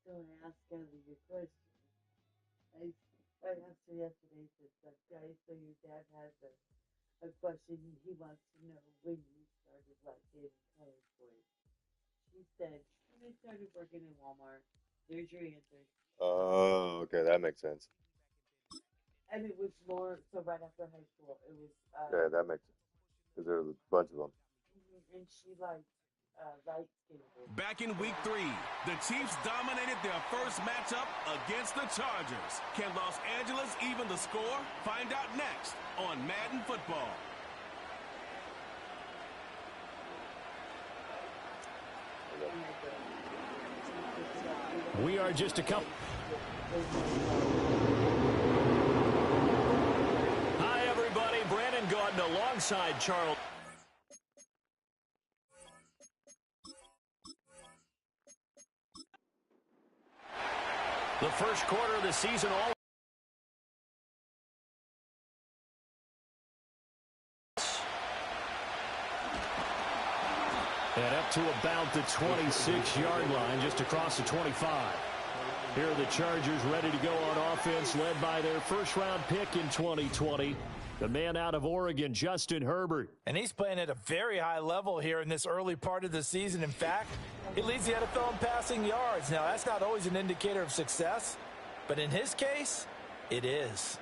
So I asked Ellie a question. I, I asked her yesterday, I said, guys, so your dad has a question he wants to know when you started like getting color boys. She said, when I started working in Walmart, there's your answer. Oh, okay, that makes sense. And it was more, so right after high school, it was, Yeah, that makes sense. Because there's a bunch of them. and she liked light skinned boys. Back in week 3, the Chiefs dominated their first matchup against the Chargers. Can Los Angeles even the score? Find out next on Madden Football. We are just a couple. Hi, everybody. Brandon Gaudin alongside Charles. The first quarter of the season all. And up to about the 26-yard line, just across the 25. Here are the Chargers ready to go on offense, led by their first-round pick in 2020, the man out of Oregon, Justin Herbert. And he's playing at a very high level here in this early part of the season. In fact, he leads the NFL in passing yards. Now, that's not always an indicator of success, but in his case, it is.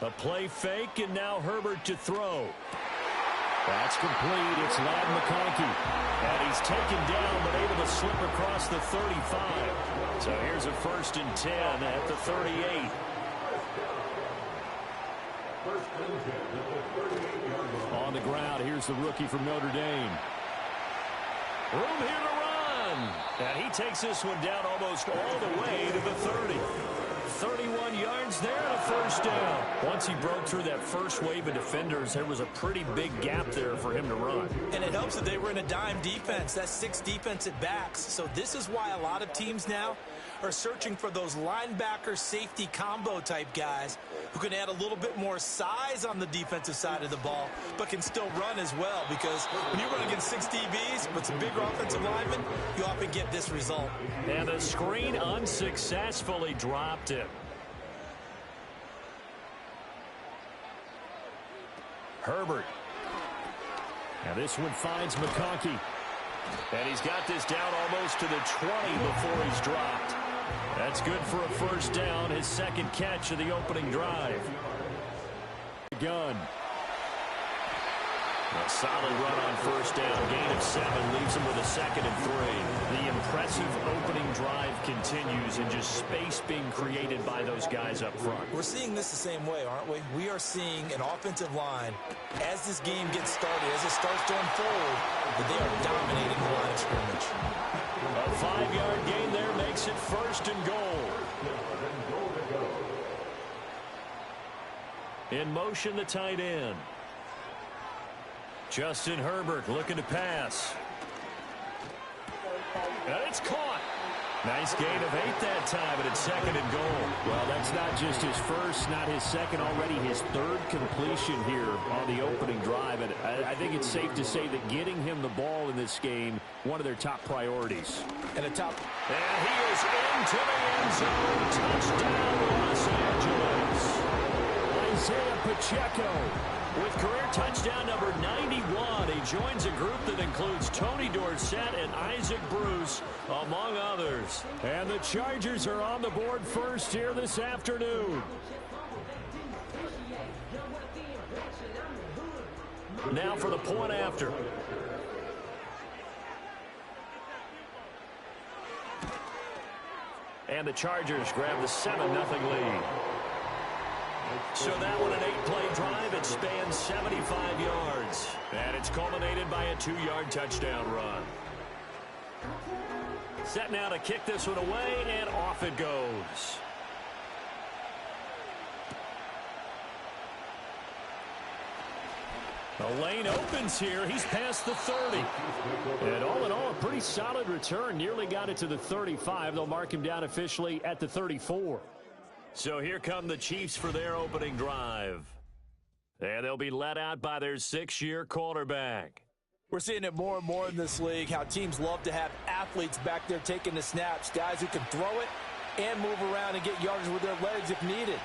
A play fake, and now Herbert to throw. That's complete. It's Ladd McConkey. And he's taken down, but able to slip across the 35. So here's a 1st and 10 at the 38. On the ground, here's the rookie from Notre Dame. Room here to run. And he takes this one down almost all the way to the 30. 31 yards there and a 1st down. Once he broke through that first wave of defenders, there was a pretty big gap there for him to run. And it helps that they were in a dime defense. That's 6 defensive backs. So this is why a lot of teams now are searching for those linebacker safety combo type guys who can add a little bit more size on the defensive side of the ball, but can still run as well, because when you run against 6 DBs with some bigger offensive linemen, you often get this result. And the screen unsuccessfully dropped it. Herbert. Now this one finds McConkey. And he's got this down almost to the 20 before he's dropped. That's good for a 1st down, his 2nd catch of the opening drive. Gun. A solid run on 1st down. Gain of 7 leaves him with a 2nd and 3. The impressive opening drive continues, and just space being created by those guys up front. We're seeing this the same way, aren't we? We are seeing an offensive line, as this game gets started, as it starts to unfold, that they are dominating the line of scrimmage. A 5-yard gain there makes it 1st and goal. In motion, the tight end. Justin Herbert looking to pass. And it's caught. Nice gain of 8 that time, but it's 2nd and goal. Well, that's not just his first, not his second, already his 3rd completion here on the opening drive. And I think it's safe to say that getting him the ball in this game, one of their top priorities. And he is into the end zone. Touchdown, Los Angeles. Isaiah Pacheco with career touchdown number 91. He joins a group that includes Tony Dorsett and Isaac Bruce, among others. And the Chargers are on the board first here this afternoon. Now for the point after. And the Chargers grab the 7-0 lead. So that one, an 8-play drive. It spans 75 yards. And it's culminated by a 2-yard touchdown run. Set now to kick this one away, and off it goes. The lane opens here. He's past the 30. And all in all, a pretty solid return. Nearly got it to the 35. They'll mark him down officially at the 34. So here come the Chiefs for their opening drive. And they'll be led out by their 6-year quarterback. We're seeing it more and more in this league, how teams love to have athletes back there taking the snaps, guys who can throw it and move around and get yardage with their legs if needed.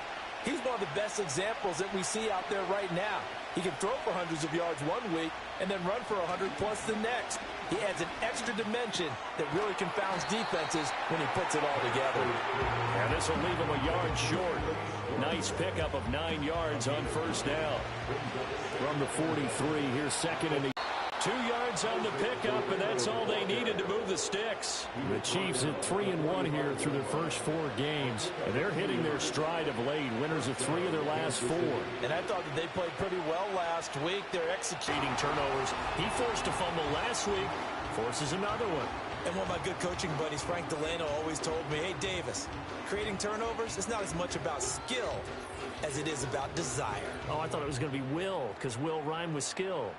He's one of the best examples that we see out there right now. He can throw for hundreds of yards one week and then run for 100+ the next. He adds an extra dimension that really confounds defenses when he puts it all together. And this will leave him a yard short. Nice pickup of 9 yards on first down. From the 43, here's second and 2 yards on the pickup, and that's all they needed to move the sticks. The Chiefs at 3-1 here through their first 4 games. And they're hitting their stride of late, winners of 3 of their last 4. And I thought that they played pretty well last week. They're executing turnovers. He forced a fumble last week, forces another one. And one of my good coaching buddies, Frank Delano, always told me, hey, Davis, creating turnovers is not as much about skill as it is about desire. Oh, I thought it was going to be will, because will rhyme with skill.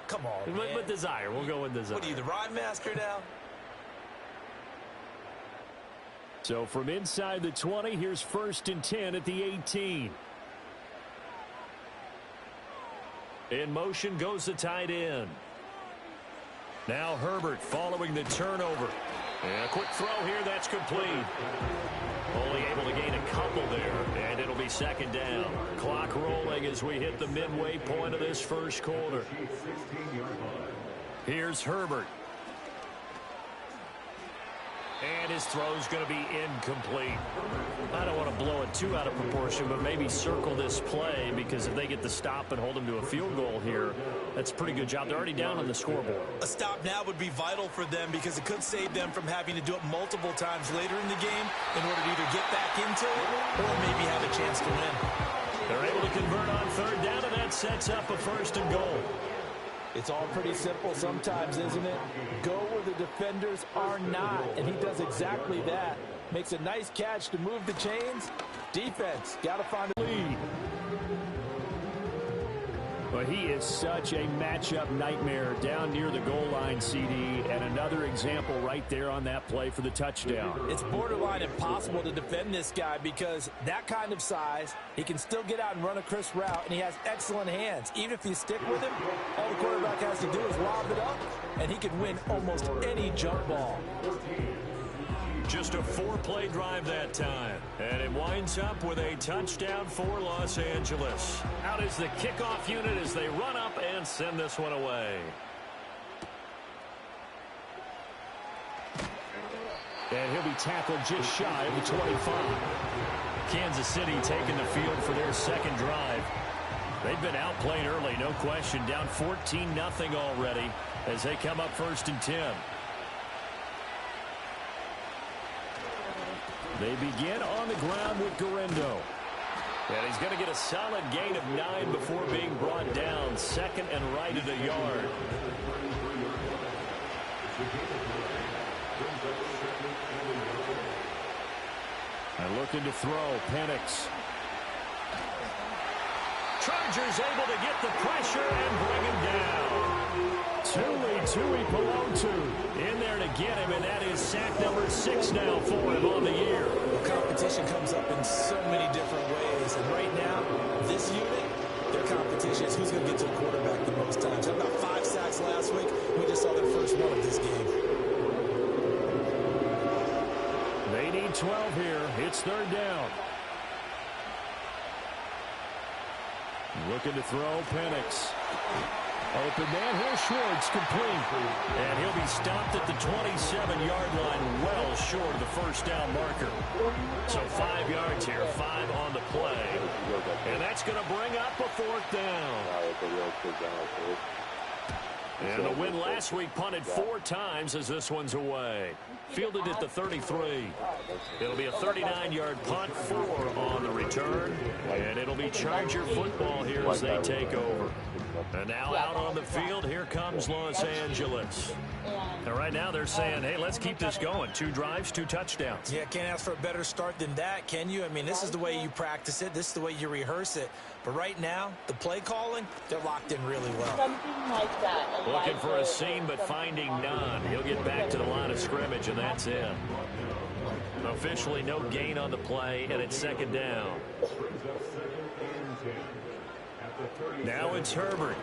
Come on, man. With desire. We'll go with desire. What are you, the rhyme master now? So from inside the 20, here's 1st and 10 at the 18. In motion goes the tight end. Now Herbert following the turnover. And a quick throw here, that's complete. Only able to gain a couple there, and it'll be 2nd down. Clock rolling as we hit the midway point of this first quarter. Here's Herbert. And his throw's going to be incomplete. I don't want to blow it too out of proportion, but maybe circle this play, because if they get the stop and hold them to a field goal here, that's a pretty good job. They're already down on the scoreboard. A stop now would be vital for them, because it could save them from having to do it multiple times later in the game in order to either get back into it or maybe have a chance to win. They're able to convert on 3rd down, and that sets up a 1st and goal. It's all pretty simple sometimes, isn't it? Go where the defenders are not, and he does exactly that. Makes a nice catch to move the chains. Defense, got to find a lead. But he is such a matchup nightmare down near the goal line, CD, and another example right there on that play for the touchdown. It's borderline impossible to defend this guy, because that kind of size, he can still get out and run a crisp route, and he has excellent hands. Even if you stick with him, all the quarterback has to do is lob it up, and he can win almost any jump ball. Just a 4-play drive that time. And it winds up with a touchdown for Los Angeles. Out is the kickoff unit as they run up and send this one away. And he'll be tackled just shy of the 25. Kansas City taking the field for their 2nd drive. They've been outplayed early, no question. Down 14-0 already as they come up 1st and 10. They begin on the ground with Guerendo. And he's going to get a solid gain of 9 before being brought down. 2nd and right at a yard. And looking to throw, Penix. Chargers able to get the pressure and bring him down. Tuipulotu in there to get him, and that is sack number 6 now for him on the year. Well, competition comes up in so many different ways, and right now, this unit, their competition is who's going to get to the quarterback the most times. Had about 5 sacks last week. We just saw their first one of this game. They need 12 here. It's 3rd down. Looking to throw, Penix. Open man, here's Schwartz, complete. And he'll be stopped at the 27-yard line, well short of the 1st down marker. So 5 yards here, 5 on the play. And that's going to bring up a 4th down. And the win last week punted 4 times as this one's away. Fielded at the 33. It'll be a 39-yard punt, 4 on the return. And it'll be Charger football here as they take over. And now out on the field, here comes Los Angeles. And right now they're saying, hey, let's keep this going. 2 drives, 2 touchdowns. Yeah, can't ask for a better start than that, can you? I mean, this is the way you practice it. This is the way you rehearse it. But right now, the play calling, they're locked in really well. Something like that. Looking for a seam, but finding none. He'll get back to the line of scrimmage, and that's it. Officially no gain on the play, and it's 2nd down. Now it's Herbert.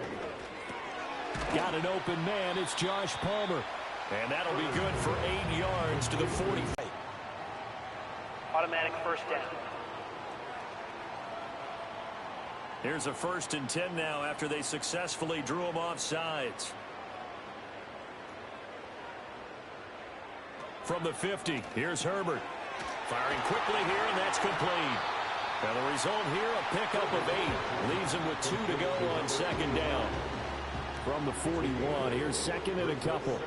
Got an open man. It's Josh Palmer. And that'll be good for 8 yards to the 40. Automatic first down. Here's a 1st and 10 now after they successfully drew him off sides. From the 50, here's Herbert. Firing quickly here, and that's complete. And the result here, a pickup of 8. Leaves him with 2 to go on 2nd down. From the 41, here's 2nd and a couple.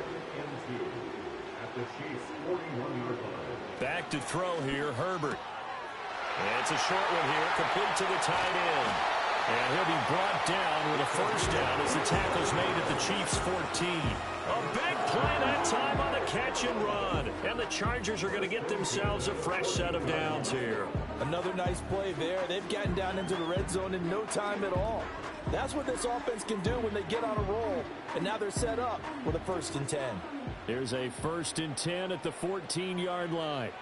Back to throw here, Herbert. And it's a short one here, complete to the tight end. And he'll be brought down with a 1st down as the tackle's made at the Chiefs' 14. A big play that time on the catch and run. And the Chargers are going to get themselves a fresh set of downs here. Another nice play there. They've gotten down into the red zone in no time at all. That's what this offense can do when they get on a roll. And now they're set up with a 1st and 10. Here's a 1st and 10 at the 14-yard line.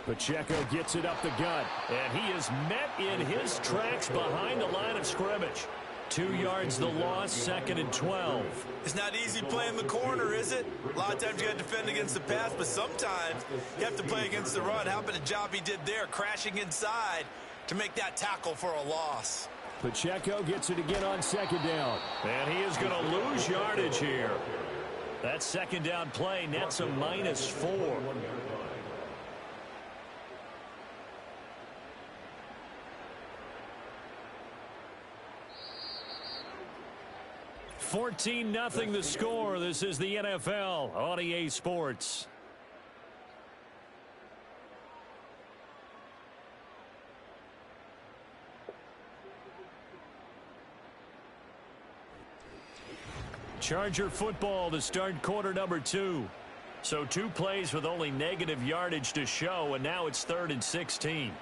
Pacheco gets it up the gut, and he is met in his tracks behind the line of scrimmage. 2 yards the loss, 2nd and 12. It's not easy playing the corner, is it? A lot of times you got to defend against the pass, but sometimes you have to play against the run. How about the job he did there, crashing inside to make that tackle for a loss? Pacheco gets it again on 2nd down, and he is going to lose yardage here. That 2nd down play nets a -4. 14-0 the score. This is the NFL on EA Sports. Charger football to start quarter number 2. So 2 plays with only negative yardage to show, and now it's 3rd and 16.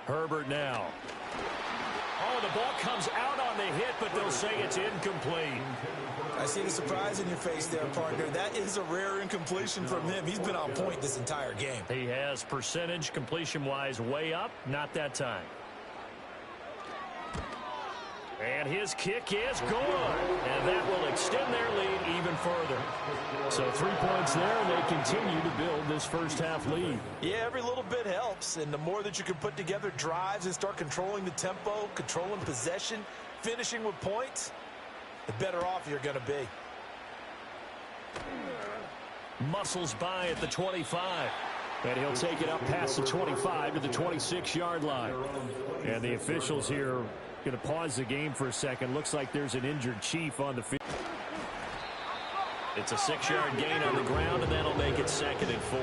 Herbert now. Oh, the ball comes out on the hit, but they'll say it's incomplete. I see the surprise in your face there, partner. That is a rare incompletion from him. He's been on point this entire game. He has percentage completion-wise way up, not that time. And his kick is good. And that will extend their lead even further. So 3 points there, and they continue to build this first half lead. Yeah, every little bit helps. And the more that you can put together drives and start controlling the tempo, controlling possession, finishing with points, the better off you're going to be. Muscles by at the 25. And he'll take it up past the 25 to the 26-yard line. And the officials here going to pause the game for a second. Looks like there's an injured Chief on the field. It's a 6-yard gain on the ground, and that'll make it 2nd and 4.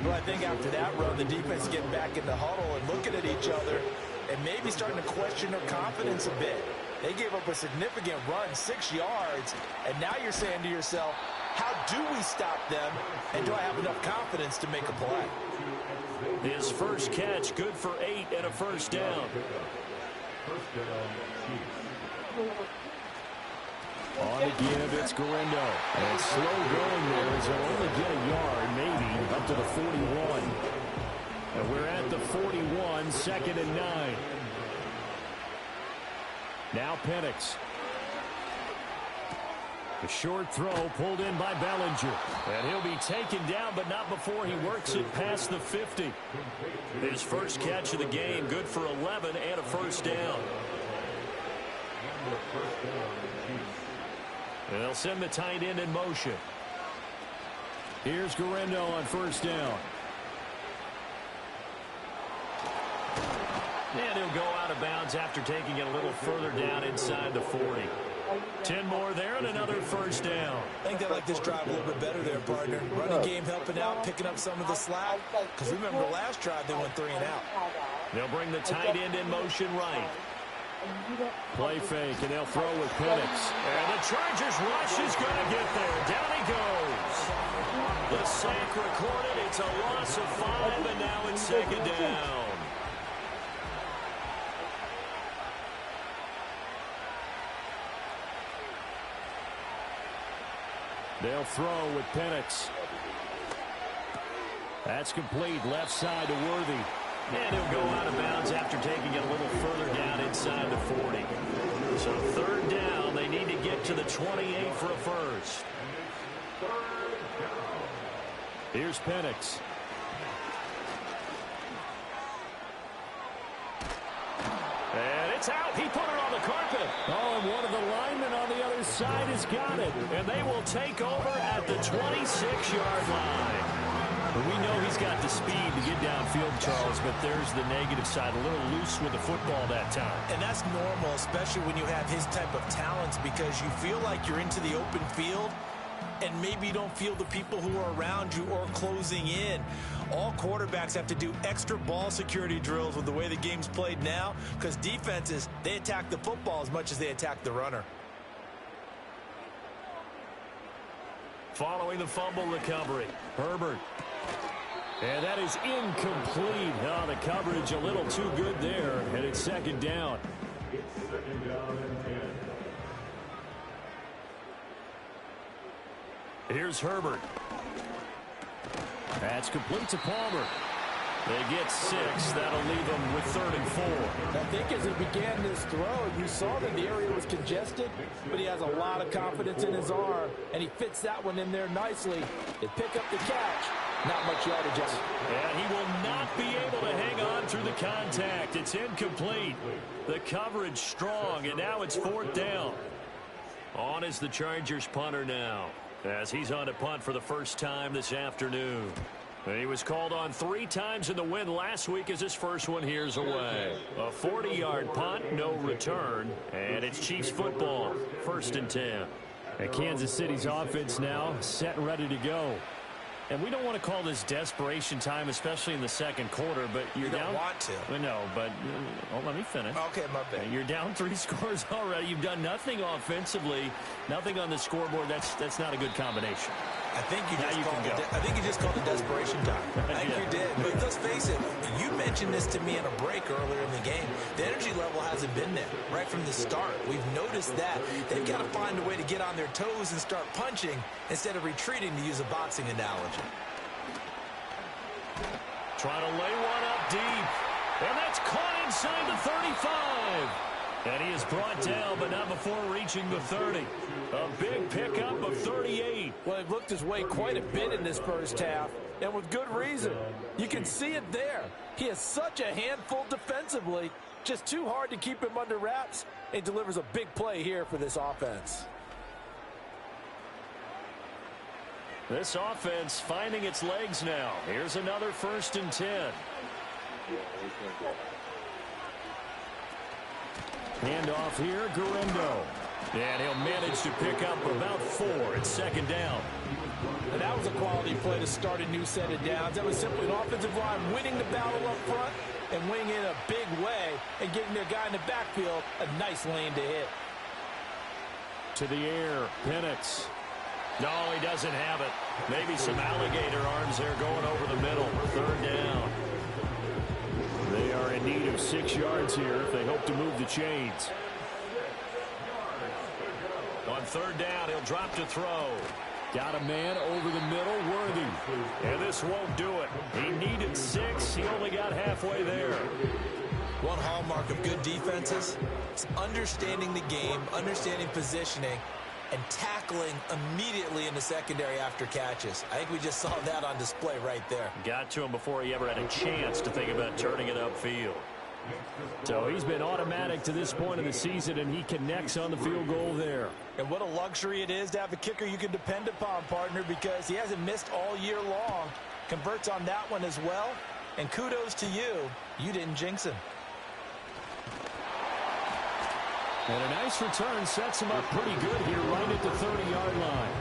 Well, I think after that run, the defense getting back in the huddle and looking at each other and maybe starting to question their confidence a bit. They gave up a significant run, 6 yards, and now you're saying to yourself, how do we stop them, and do I have enough confidence to make a play? His first catch, good for 8 and a 1st down. On to give, it's Guerendo. And it's slow going there as they'll only get a yard, maybe, up to the 41. And we're at the 41, 2nd and 9. Now Penix. A short throw pulled in by Bellinger. And he'll be taken down, but not before he works it past the 50. His first catch of the game, good for 11 and a 1st down. And they'll send the tight end in motion. Here's Guerendo on 1st down. And he'll go out of bounds after taking it a little further down inside the 40. 10 more there and another 1st down. I think they like this drive a little bit better there, partner. Running game helping out, picking up some of the slack. Because remember, the last drive they went 3 and out. They'll bring the tight end in motion right. Play fake, and they'll throw with Penix. And the Chargers rush is going to get there. Down he goes. The sack recorded. It's a loss of 5, and now it's 2nd down. They'll throw with Penix. That's complete. Left side to Worthy. And he'll go out of bounds yards after taking it a little further down inside the 40. So third down, they need to get to the 28 for a first. Here's Penix. And it's out. He put it on the carpet. Oh, and one of the linemen on the other side has got it. And they will take over at the 26-yard line. We know he's got the speed to get downfield, Charles, but there's the negative side. A little loose with the football that time. And that's normal, especially when you have his type of talents, because you feel like you're into the open field and maybe you don't feel the people who are around you or closing in. All quarterbacks have to do extra ball security drills with the way the game's played now, because defenses, they attack the football as much as they attack the runner. Following the fumble recovery, Herbert. And that is incomplete. Oh, the coverage a little too good there, and it's second down. Here's Herbert. That's complete to Palmer. They get 6. That'll leave them with 3rd and 4. I think as he began this throw, you saw that the area was congested, but he has a lot of confidence in his arm, and he fits that one in there nicely. They pick up the catch. Not much yardage. And he will not be able to hang on through the contact. It's incomplete. The coverage strong, and now it's 4th down. On is the Chargers punter now, as he's on to punt for the first time this afternoon. He was called on 3 times in the win last week as his first one here's away. A 40-yard punt, no return, and it's Chiefs football, 1st and 10. And Kansas City's offense now set and ready to go. And we don't want to call this desperation time, especially in the second quarter, but you're down. You don't want to. Well, no, but let me finish. Okay, my bad. You're down 3 scores already. You've done nothing offensively, nothing on the scoreboard. That's not a good combination. I think you just called it desperation time. I think you did. But let's face it, you mentioned this to me in a break earlier in the game. The energy level hasn't been there right from the start. We've noticed that. They've got to find a way to get on their toes and start punching instead of retreating, to use a boxing analogy. Trying to lay one up deep. And that's caught inside the 35. And he is brought down, but not before reaching the 30. A big pickup of 38. Well, he looked his way quite a bit in this first half, and with good reason. You can see it there. He is such a handful defensively. Just too hard to keep him under wraps. He delivers a big play here for this offense. This offense finding its legs now. Here's another 1st and 10. Handoff here, Guerrero. And he'll manage to pick up about 4. It's 2nd down. And that was a quality play to start a new set of downs. That was simply an offensive line winning the battle up front and winning in a big way and giving their guy in the backfield a nice lane to hit. To the air, Penix. No, he doesn't have it. Maybe some alligator arms there going over the middle. 3rd down. They are in need of 6 yards here if they hope to move the chains. On 3rd down, he'll drop to throw. Got a man over the middle, Worthy. And this won't do it. He needed 6. He only got halfway there. One hallmark of good defenses is understanding the game, understanding positioning, and tackling immediately in the secondary after catches. I think we just saw that on display right there. Got to him before he ever had a chance to think about turning it upfield. So he's been automatic to this point of the season, and he connects on the field goal there. And what a luxury it is to have a kicker you can depend upon, partner, because he hasn't missed all year long. Converts on that one as well. And kudos to you. You didn't jinx him. And a nice return sets him up pretty good here right at the 30-yard line.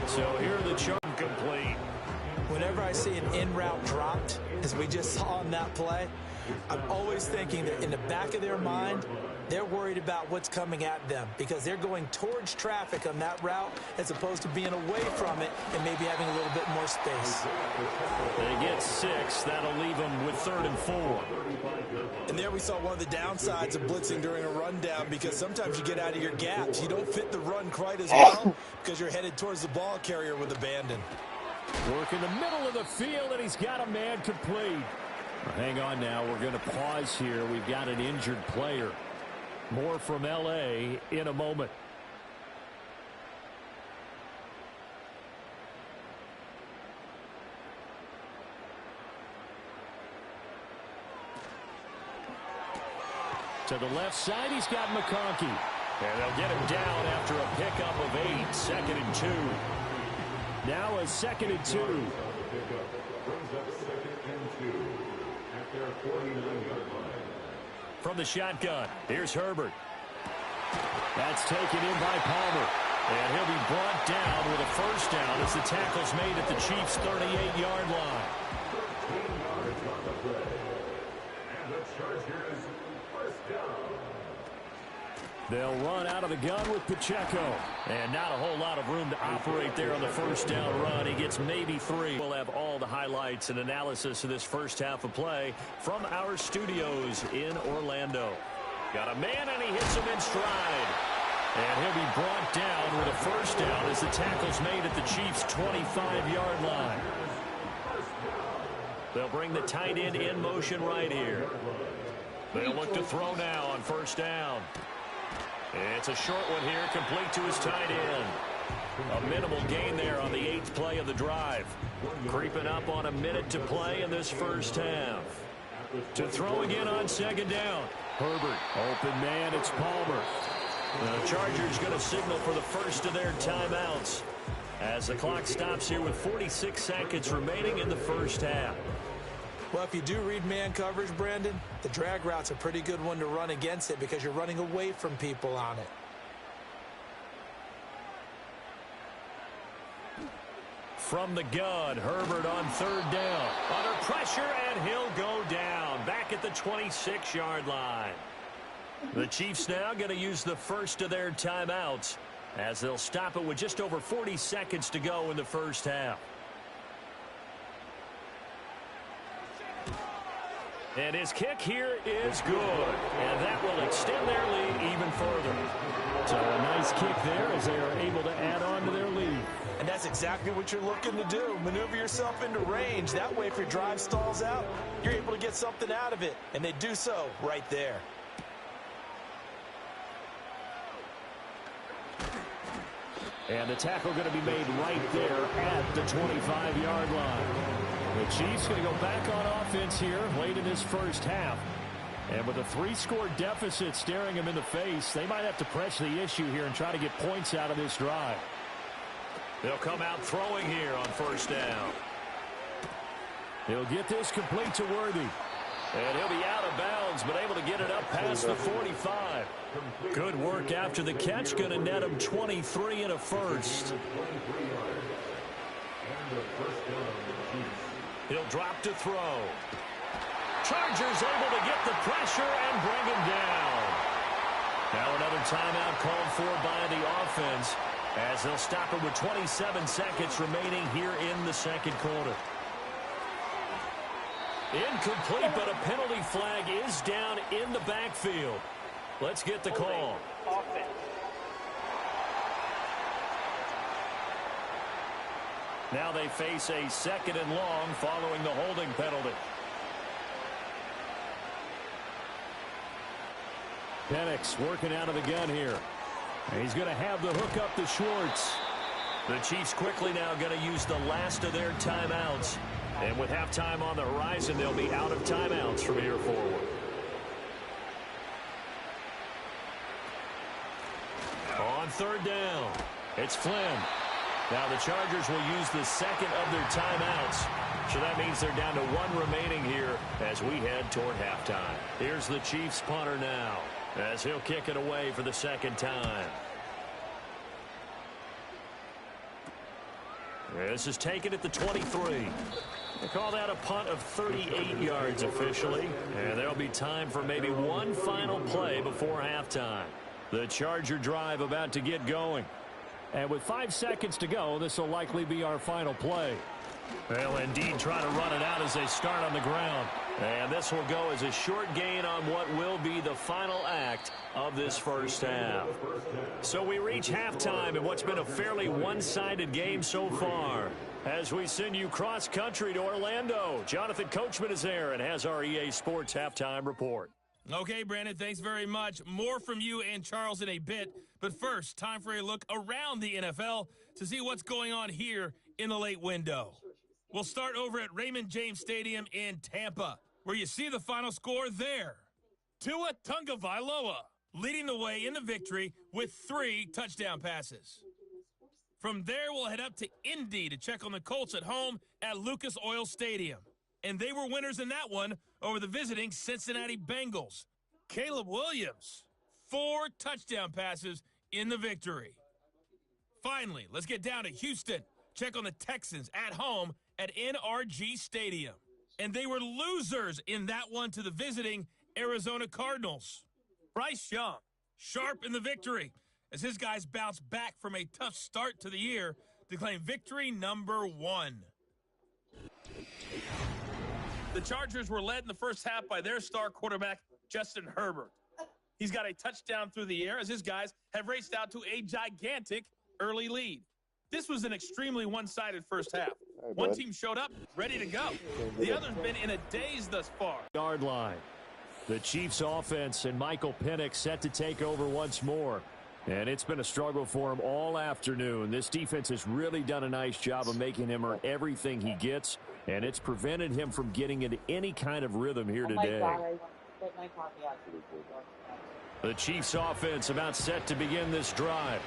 So here the charge complete. Whenever I see an in-route dropped, as we just saw on that play, I'm always thinking that in the back of their mind, they're worried about what's coming at them because they're going towards traffic on that route as opposed to being away from it and maybe having a little bit more space. They get 6. That'll leave them with 3rd and 4. And there we saw one of the downsides of blitzing during a rundown because sometimes you get out of your gaps. You don't fit the run quite as well because you're headed towards the ball carrier with abandon. Work in the middle of the field, and he's got a man complete. Hang on now. We're going to pause here. We've got an injured player. More from L.A. in a moment. To the left side, he's got McConkey. And they'll get him down after a pickup of 8. 2nd and 2. Now a 2nd and 2. From the shotgun, here's Herbert. That's taken in by Palmer. And he'll be brought down with a first down as the tackle's made at the Chiefs' 38-yard line. They'll run out of the gun with Pacheco. And not a whole lot of room to operate there on the first down run. He gets maybe 3. We'll have all the highlights and analysis of this first half of play from our studios in Orlando. Got a man, and he hits him in stride. And he'll be brought down with a first down as the tackle's made at the Chiefs' 25-yard line. They'll bring the tight end in motion right here. They'll look to throw now on first down. It's a short one here, complete to his tight end. A minimal gain there on the 8th play of the drive. Creeping up on a minute to play in this first half. To throw again on 2nd down. Herbert, open man, it's Palmer. The Chargers going to signal for the first of their timeouts as the clock stops here with 46 seconds remaining in the first half. Well, if you do read man coverage, Brandon, the drag route's a pretty good one to run against it because you're running away from people on it. From the gun, Herbert on 3rd down. Under pressure, and he'll go down. Back at the 26-yard line. The Chiefs now going to use the first of their timeouts as they'll stop it with just over 40 seconds to go in the first half. And his kick here is good. And that will extend their lead even further. So a nice kick there as they are able to add on to their lead. And that's exactly what you're looking to do. Maneuver yourself into range. That way, if your drive stalls out, you're able to get something out of it. And they do so right there. And the tackle going to be made right there at the 25-yard line. The Chiefs going to go back on offense here late in this first half. And with a 3-score deficit staring them in the face, they might have to press the issue here and try to get points out of this drive. They'll come out throwing here on first down. He'll get this complete to Worthy. And he'll be out of bounds, but able to get it up past the 45. Good work after the catch. Going to net him 23 and a first. He'll drop to throw. Chargers able to get the pressure and bring him down. Now another timeout called for by the offense as they'll stop it with 27 seconds remaining here in the second quarter. Incomplete, but a penalty flag is down in the backfield. Let's get the call. Now they face a 2nd and long following the holding penalty. Penix working out of the gun here. And he's going to have the hook up to Schwartz. The Chiefs quickly now going to use the last of their timeouts. And with halftime on the horizon, they'll be out of timeouts from here forward. On 3rd down, it's Flynn. Now the Chargers will use the 2nd of their timeouts. So that means they're down to 1 remaining here as we head toward halftime. Here's the Chiefs punter now as he'll kick it away for the 2nd time. This is taken at the 23. They call that a punt of 38 yards officially. And there'll be time for maybe one final play before halftime. The Charger drive about to get going. And with 5 seconds to go, this will likely be our final play. They'll indeed try to run it out as they start on the ground. And this will go as a short gain on what will be the final act of this first half. So we reach halftime in what's been a fairly one-sided game so far. As we send you cross-country to Orlando, Jonathan Coachman is there and has our EA Sports halftime report. Okay, Brandon, thanks very much. More from you and Charles in a bit. But first, time for a look around the NFL to see what's going on here in the late window. We'll start over at Raymond James Stadium in Tampa, where you see the final score there. Tua Tagovailoa leading the way in the victory with 3 touchdown passes. From there, we'll head up to Indy to check on the Colts at home at Lucas Oil Stadium. And they were winners in that one over the visiting Cincinnati Bengals. Caleb Williams, 4 touchdown passes in the victory. Finally, let's get down to Houston. Check on the Texans at home at NRG Stadium. And they were losers in that one to the visiting Arizona Cardinals. Bryce Young, sharp in the victory, as his guys bounce back from a tough start to the year to claim victory number 1. The Chargers were led in the first half by their star quarterback, Justin Herbert. He's got a touchdown through the air as his guys have raced out to a gigantic early lead. This was an extremely one-sided first half. One team showed up ready to go. The other's been in a daze thus far. Yard line. The Chiefs offense and Michael Penix set to take over once more. And it's been a struggle for him all afternoon. This defense has really done a nice job of making him earn everything he gets, and it's prevented him from getting into any kind of rhythm here today. The Chiefs offense about set to begin this drive.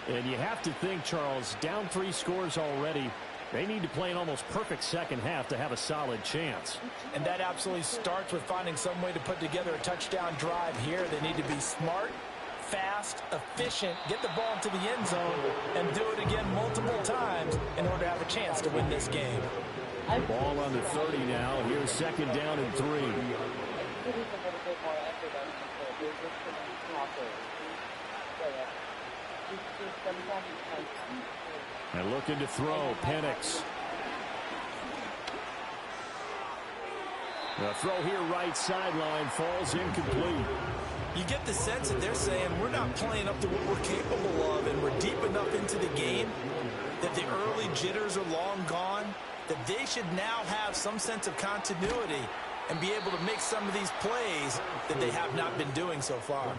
And you have to think, Charles, down 3 scores already. They need to play an almost perfect second half to have a solid chance. And that absolutely starts with finding some way to put together a touchdown drive here. They need to be smart, fast, efficient, get the ball into the end zone, and do it again multiple times in order to have a chance to win this game. Ball on the 30 now. Here's second down and 3. And looking to throw, Penix. The throw here right sideline falls incomplete. You get the sense that they're saying we're not playing up to what we're capable of, and we're deep enough into the game that the early jitters are long gone, that they should now have some sense of continuity and be able to make some of these plays that they have not been doing so far.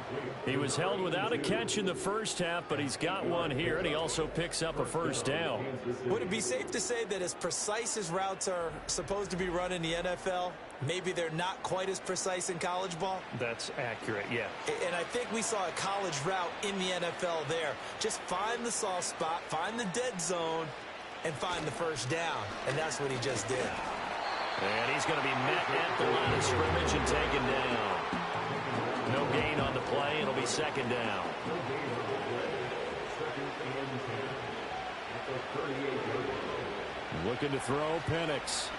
He was held without a catch in the first half, but he's got one here, and he also picks up a first down. Would it be safe to say that as precise as routes are supposed to be run in the NFL, maybe they're not quite as precise in college ball? That's accurate, yeah. And I think we saw a college route in the NFL there. Just find the soft spot, find the dead zone, and find the first down. And that's what he just did. And he's going to be met at the line of scrimmage and taken down. No gain on the play. It'll be second down. Looking to throw, Penix.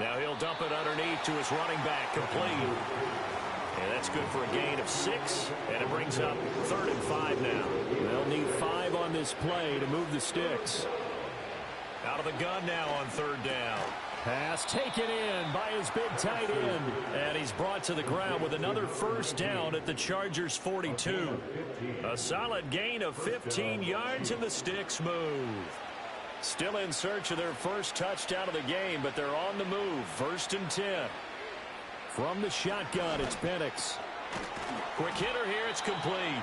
Now he'll dump it underneath to his running back, complete. And that's good for a gain of 6, and it brings up 3rd and 5 now. They'll need 5 on this play to move the sticks. Out of the gun now on 3rd down. Pass taken in by his big tight end. And he's brought to the ground with another first down at the Chargers' 42. A solid gain of 15 yards, and the sticks move. Still in search of their first touchdown of the game, but they're on the move. 1st and 10. From the shotgun, it's Penix. Quick hitter here, it's complete.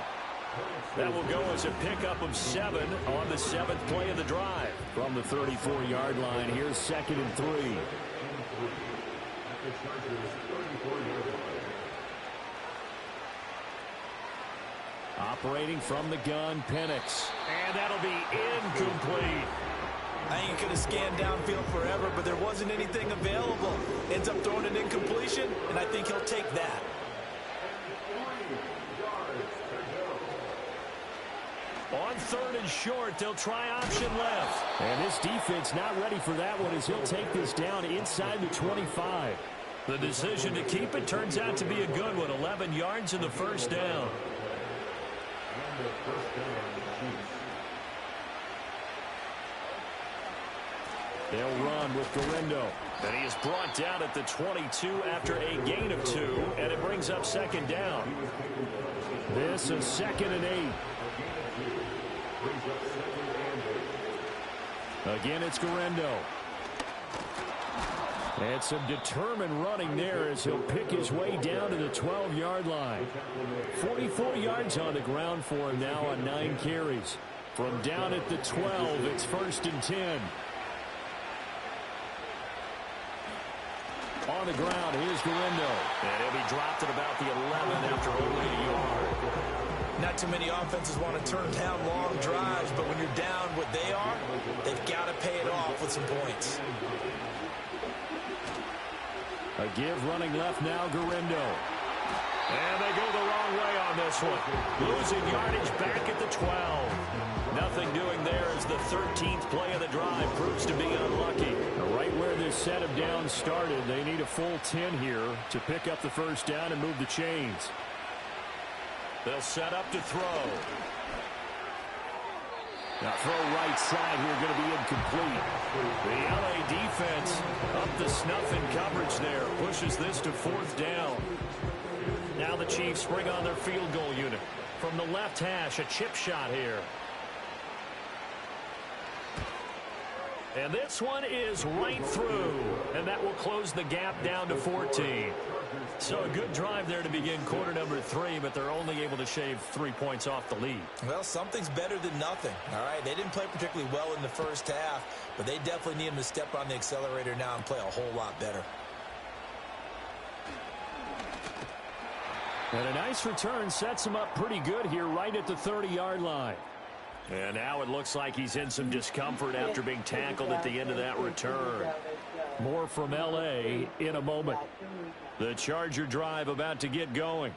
That will go as a pickup of 7 on the 7th play of the drive. From the 34-yard line, here's 2nd and 3. Operating from the gun, Penix. And that'll be incomplete. I ain't going to scan downfield forever, but there wasn't anything available. Ends up throwing an incompletion, and I think he'll take that. On 3rd and short, they'll try option left. And this defense not ready for that one as he'll take this down inside the 25. The decision to keep it turns out to be a good one. 11 yards in the first down. They'll run with Galindo. And he is brought down at the 22 after a gain of 2. And it brings up 2nd down. This is 2nd and 8. Again, it's Guerrero. And some determined running there as he'll pick his way down to the 12-yard line. 44 yards on the ground for him now on 9 carries. From down at the 12, it's 1st and 10. On the ground, here's Guerrero. And he'll be dropped at about the 11 after only a yard. Not too many offenses want to turn down long drives, but when you're down what they are, they've got to pay it off with some points. A give running left now, Guerrero. And they go the wrong way on this one. Losing yardage back at the 12. Nothing doing there as the 13th play of the drive proves to be unlucky. Right where this set of downs started, they need a full 10 here to pick up the first down and move the chains. They'll set up to throw. Now throw right side here, going to be incomplete. The LA defense up to snuff in coverage there. Pushes this to 4th down. Now the Chiefs bring on their field goal unit. From the left hash, a chip shot here. And this one is right through. And that will close the gap down to 14. So a good drive there to begin quarter number 3, but they're only able to shave 3 points off the lead. Well, something's better than nothing. All right, they didn't play particularly well in the first half, but they definitely need them to step on the accelerator now and play a whole lot better. And a nice return sets him up pretty good here right at the 30-yard line. And now it looks like he's in some discomfort after being tackled at the end of that return. More from L.A. in a moment. The Charger drive about to get going.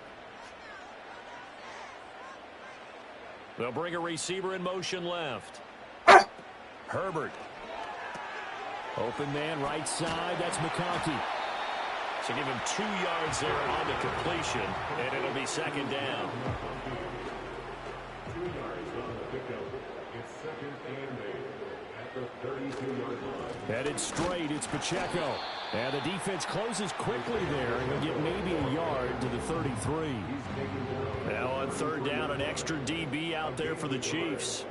They'll bring a receiver in motion left. Herbert. Open man right side. That's McConkey. So give him 2 yards there on the completion, and it'll be 2nd down. Headed straight, it's Pacheco. And the defense closes quickly there. He'll get maybe a yard to the 33. Now on 3rd down, an extra DB out there for the Chiefs.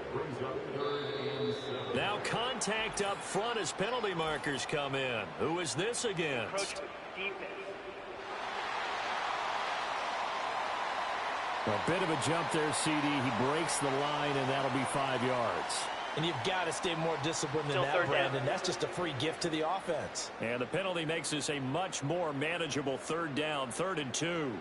Now contact up front as penalty markers come in. Who is this against? A bit of a jump there, CD. He breaks the line, and that'll be 5 yards. And you've got to stay more disciplined than that, Brandon. That's just a free gift to the offense. And the penalty makes this a much more manageable 3rd down, 3rd and 2.